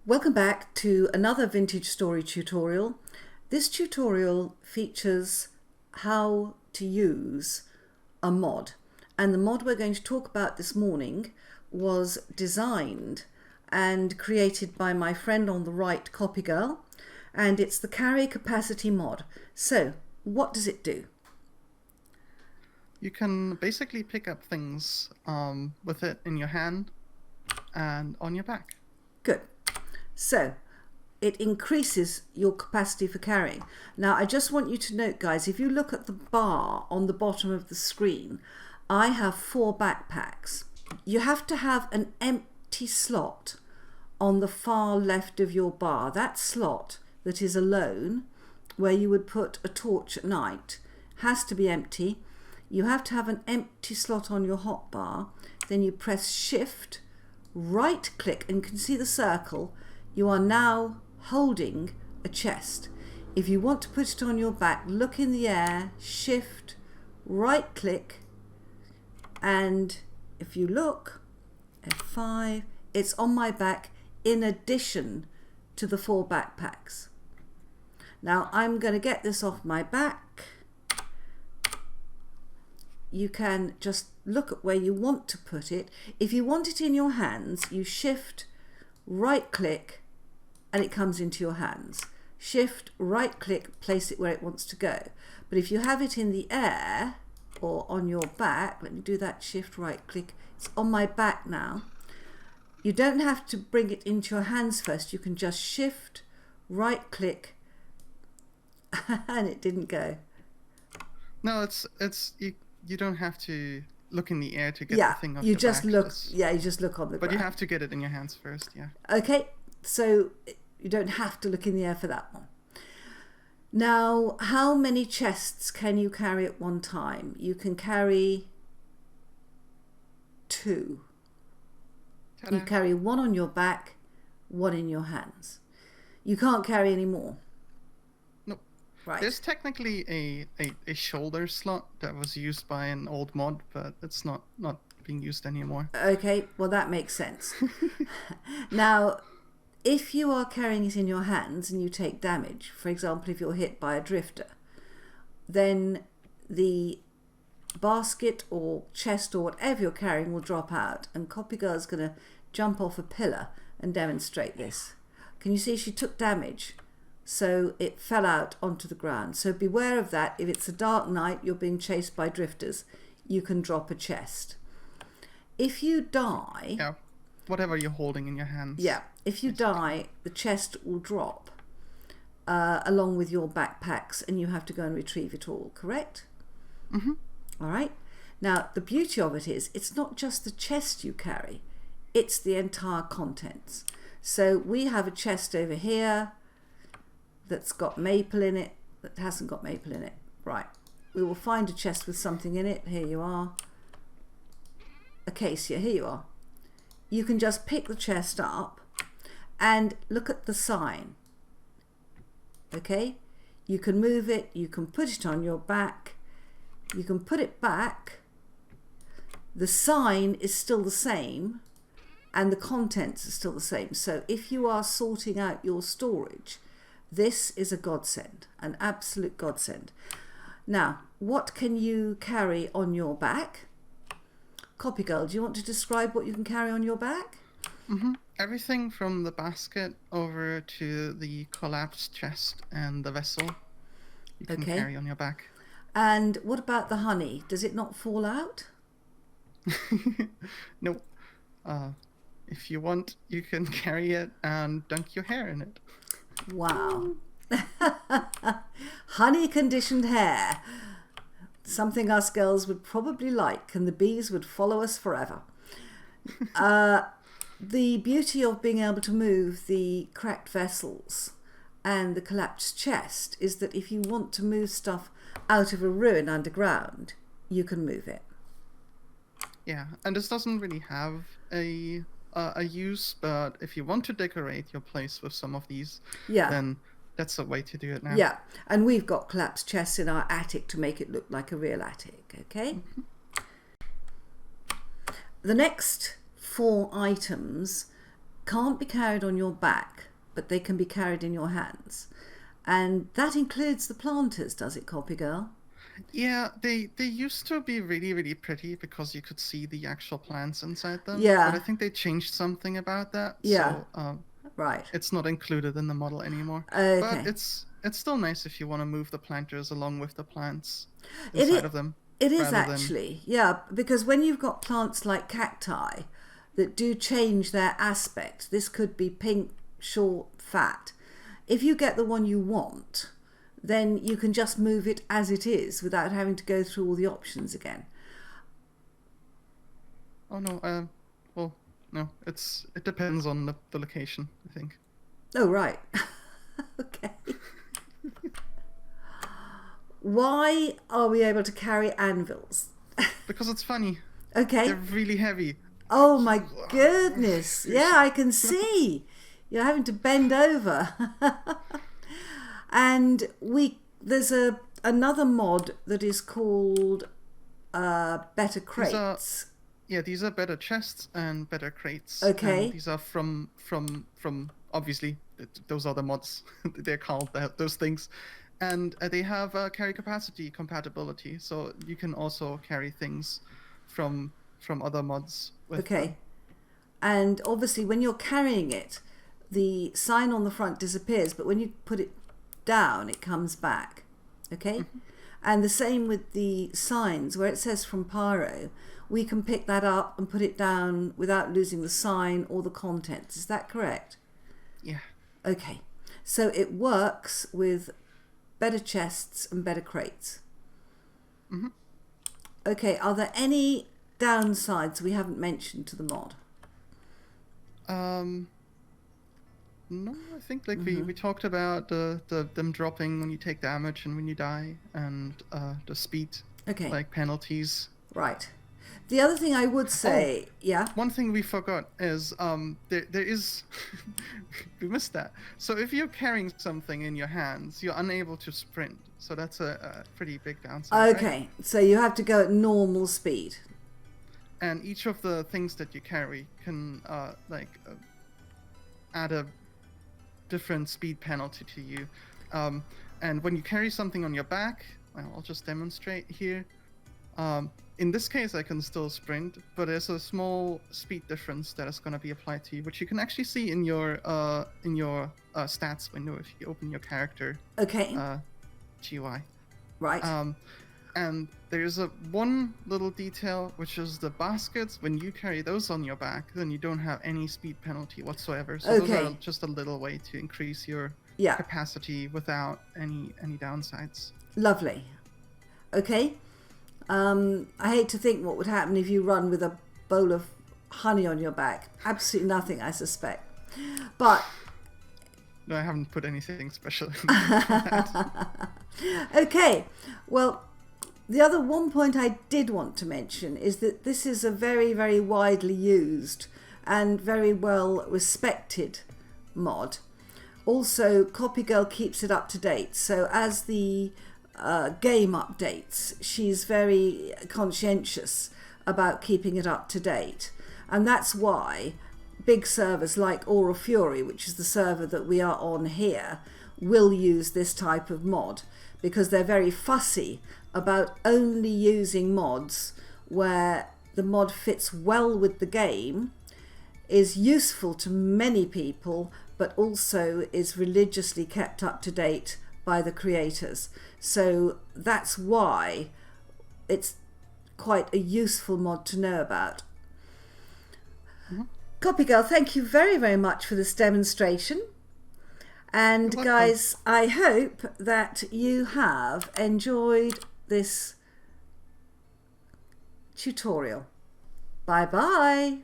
Welcome back to another vintage story tutorial. This tutorial features how to use a mod, and the mod we're going to talk about this morning was designed and created by my friend on the right, Copygirl, and it's the carry capacity mod. So what does it do? You can basically pick up things with it in your hand and on your back. Good. So it increases your capacity for carrying. Now I just want you to note, guys, if you look at the bar on the bottom of the screen, I have 4 backpacks. You have to have an empty slot on the far left of your bar. That slot that is alone, where you would put a torch at night, has to be empty. You have to have an empty slot on your hotbar. Then you press shift, right click, and you can see the circle. You are now holding a chest. If you want to put it on your back, look in the air, shift, right click, and if you look, F5, it's on my back in addition to the 4 backpacks. Now I'm going to get this off my back. You can just look at where you want to put it. If you want it in your hands, you shift, right click, and it comes into your hands. Shift, right click, place it where it wants to go. But if you have it in the air or on your back, let me do that, shift, right click, it's on my back now. You don't have to bring it into your hands first. You can just shift, right click, and it didn't go. No, you don't have to look in the air to get the thing off you your just back. look. Yeah, you just look on the But ground. you have to get it in your hands first, yeah. Okay, so you don't have to look in the air for that one. Now, how many chests can you carry at one time? You can carry 2. Ta-da. You carry 1 on your back, 1 in your hands. You can't carry any more. Nope. Right. There's technically a shoulder slot that was used by an old mod, but it's not being used anymore. Okay, well that makes sense. Now, if you are carrying it in your hands and you take damage, for example, if you're hit by a drifter, then the basket or chest or whatever you're carrying will drop out, and Copygirl is going to jump off a pillar and demonstrate this. Can you see she took damage? So it fell out onto the ground. So beware of that. If it's a dark night, you're being chased by drifters, you can drop a chest. If you die... Yeah, whatever you're holding in your hands. Yeah, if you die, the chest will drop along with your backpacks, and you have to go and retrieve it all, correct? Mm-hmm. All right. Now, the beauty of it is, it's not just the chest you carry, it's the entire contents. So we have a chest over here that's got maple in it, that hasn't got maple in it. Right. We will find a chest with something in it. Here you are. Acacia, here you are. You can just pick the chest up and look at the sign. Okay? You can move it, you can put it on your back, you can put it back. The sign is still the same and the contents are still the same. So if you are sorting out your storage, this is a godsend, an absolute godsend. Now, what can you carry on your back? Copygirl, do you want to describe what you can carry on your back? Mm-hmm. Everything from the basket over to the collapsed chest and the vessel you can carry on your back. And what about the honey? Does it not fall out? No. If you want, you can carry it and dunk your hair in it. Wow. Honey conditioned hair. Something us girls would probably like, and the bees would follow us forever. The beauty of being able to move the cracked vessels and the collapsed chest is that if you want to move stuff out of a ruin underground, you can move it. Yeah, and this doesn't really have a use, but if you want to decorate your place with some of these, then that's a way to do it now. Yeah, and we've got collapsed chests in our attic to make it look like a real attic, okay? Mm-hmm. The next 4 items can't be carried on your back, but they can be carried in your hands. And that includes the planters, does it, copygirl? Yeah, they used to be really, really pretty because you could see the actual plants inside them. Yeah. But I think they changed something about that. Yeah. So right. It's not included in the model anymore. Okay. But it's still nice if you want to move the planters along with the plants inside of them. It is actually, yeah, because when you've got plants like cacti that do change their aspect, this could be pink, short, fat. If you get the one you want, then you can just move it as it is without having to go through all the options again. Oh no, well, no, it depends on the location, I think. Oh, right. Okay. Why are we able to carry anvils? Because it's funny. Okay. They're really heavy. Oh my goodness. Yeah, I can see. You're having to bend over. And there's another mod that is called Better Crates. These are better chests and better crates. Okay. And these are from obviously those are the mods. They're called those things. And they have carry capacity compatibility, so you can also carry things from other mods with them. And obviously when you're carrying it, the sign on the front disappears, but when you put it down, it comes back. Okay? Mm-hmm. And the same with the signs, where it says from Pyro, we can pick that up and put it down without losing the sign or the contents. Is that correct? Yeah. Okay. So it works with better chests and better crates. Mm-hmm. Okay, are there any downsides we haven't mentioned to the mod? No, I think we talked about them dropping when you take damage and when you die, and the speed penalties. Right. The other thing I would say, one thing we forgot is there is we missed that. So if you're carrying something in your hands, you're unable to sprint. So that's a pretty big downside. Okay, right? So you have to go at normal speed. And each of the things that you carry can add a different speed penalty to you. And when you carry something on your back, well, I'll just demonstrate here. In this case, I can still sprint, but there's a small speed difference that is going to be applied to you, which you can actually see in your stats window if you open your character. GUI. Right. And there's one little detail, which is the baskets. When you carry those on your back, then you don't have any speed penalty whatsoever. So those are just a little way to increase your capacity without any downsides. Lovely. Okay. I hate to think what would happen if you run with a bowl of honey on your back. Absolutely nothing, I suspect. But no, I haven't put anything special in that. Okay. Well, the other one point I did want to mention is that this is a very, very widely used and very well respected mod. Also, copygirl keeps it up to date. So as the game updates, she's very conscientious about keeping it up to date, and that's why big servers like Aura Fury, which is the server that we are on here, will use this type of mod, because they're very fussy about only using mods where the mod fits well with the game, is useful to many people, but also is religiously kept up to date by the creators. So that's why it's quite a useful mod to know about. Mm-hmm. copygirl, thank you very, very much for this demonstration. And guys, I hope that you have enjoyed this tutorial. Bye bye.